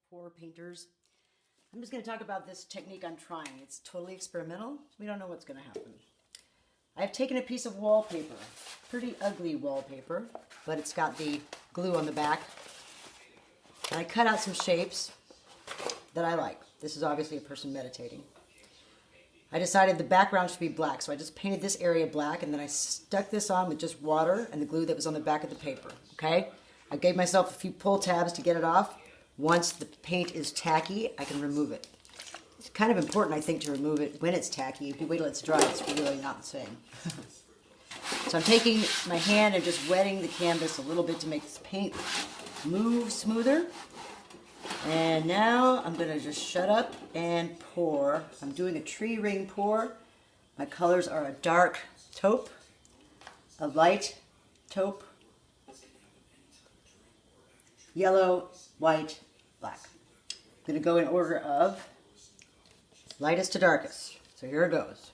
poor painters. I'm just going to talk about this technique I'm trying. It's totally experimental. We don't know what's going to happen. I've taken a piece of wallpaper, pretty ugly wallpaper, but it's got the glue on the back. And I cut out some shapes that I like. This is obviously a person meditating. I decided the background should be black, so I just painted this area black, and then I stuck this on with just water and the glue that was on the back of the paper, okay? I gave myself a few pull tabs to get it off. Once the paint is tacky, I can remove it. It's kind of important, I think, to remove it when it's tacky. If you wait till it's dry, it's really not the same. So I'm taking my hand and just wetting the canvas a little bit to make this paint move smoother. And now I'm going to just shut up and pour. I'm doing a tree ring pour. My colors are a dark taupe, a light taupe, yellow, white, black. I'm going to go in order of lightest to darkest. So here it goes.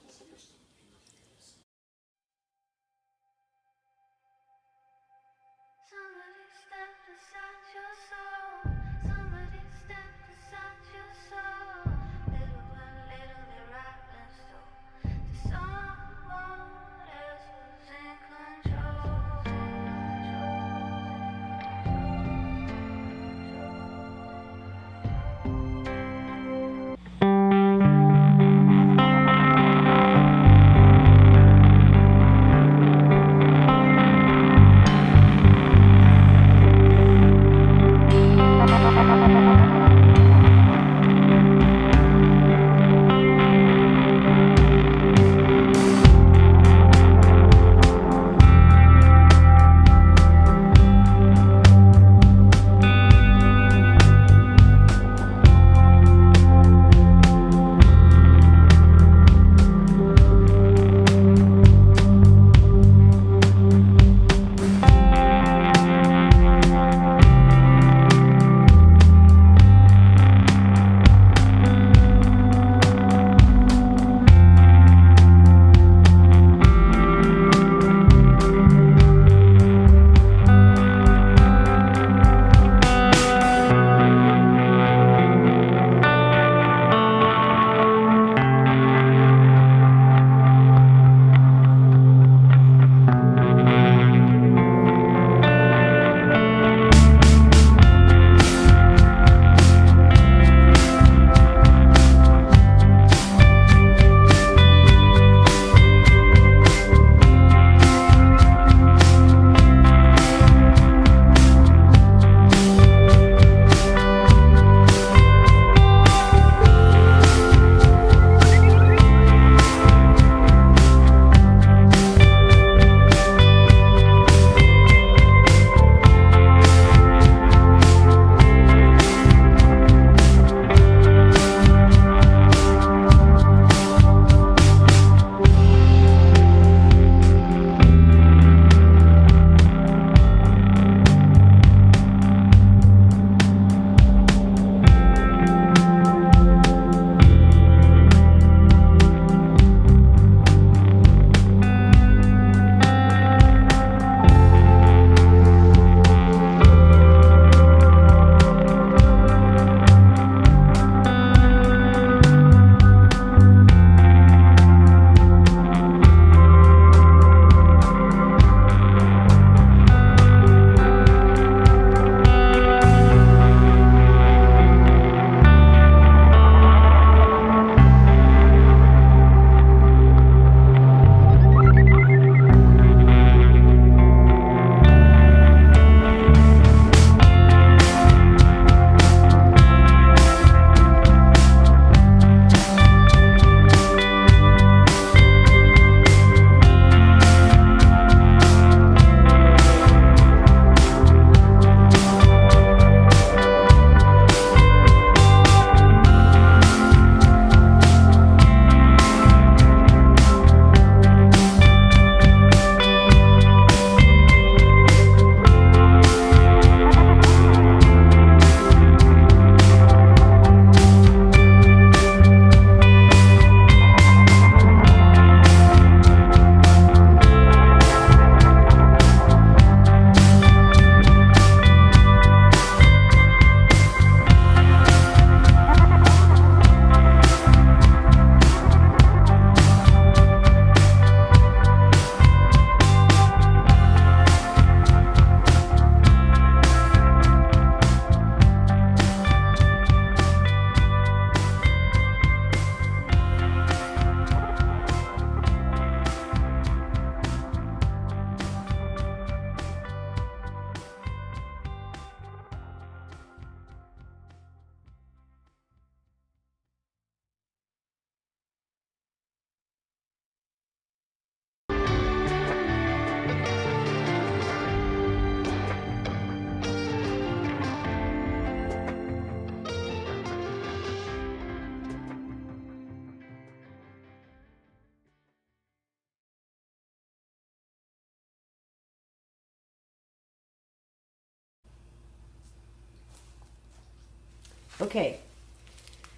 Okay,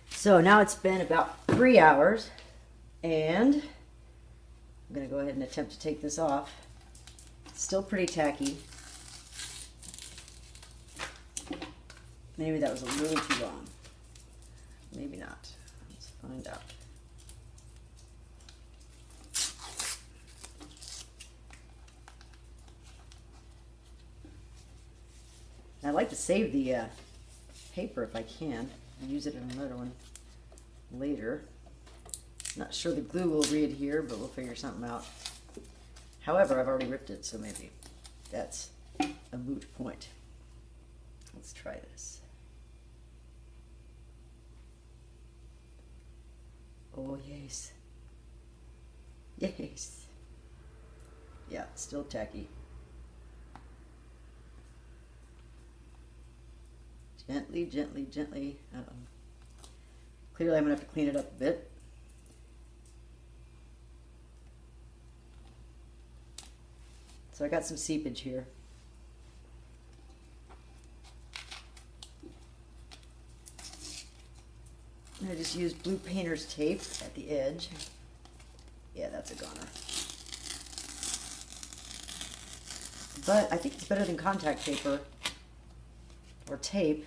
so now it's been about 3 hours, and I'm going to go ahead and attempt to take this off. It's still pretty tacky. Maybe that was a little too long. Maybe not. Let's find out. I like to save the paper if I can and use it in another one later. Not sure the glue will re-adhere, but we'll figure something out. However, I've already ripped it, so maybe that's a moot point. Let's try this. Oh, yes. Yes. Yeah, still tacky. Gently, gently, gently. Uh-oh. Clearly I'm going to have to clean it up a bit. So I got some seepage here. I just used blue painter's tape at the edge. Yeah, that's a goner. But I think it's better than contact paper or tape.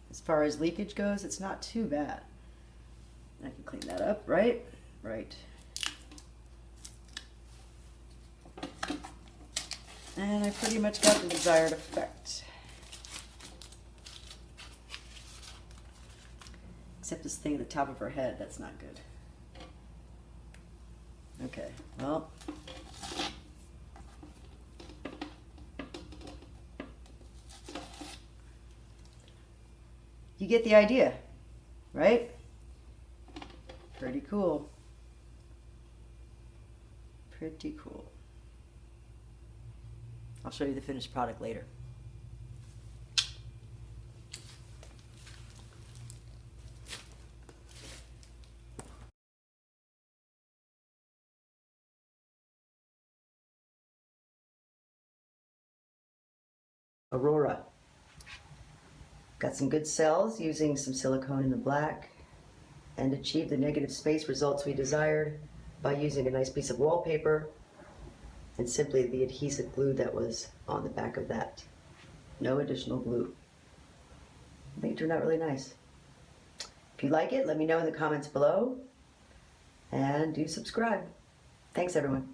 As far as leakage goes, it's not too bad. I can clean that up, right? Right. And I pretty much got the desired effect. Except this thing at the top of her head, that's not good. Okay, well. You get the idea, right? Pretty cool. Pretty cool. I'll show you the finished product later. AURORA. Got some good cells using some silicone in the black and achieved the negative space results we desired by using a nice piece of wallpaper and simply the adhesive glue that was on the back of that. No additional glue. I think it turned out really nice. If you like it, let me know in the comments below and do subscribe. Thanks everyone.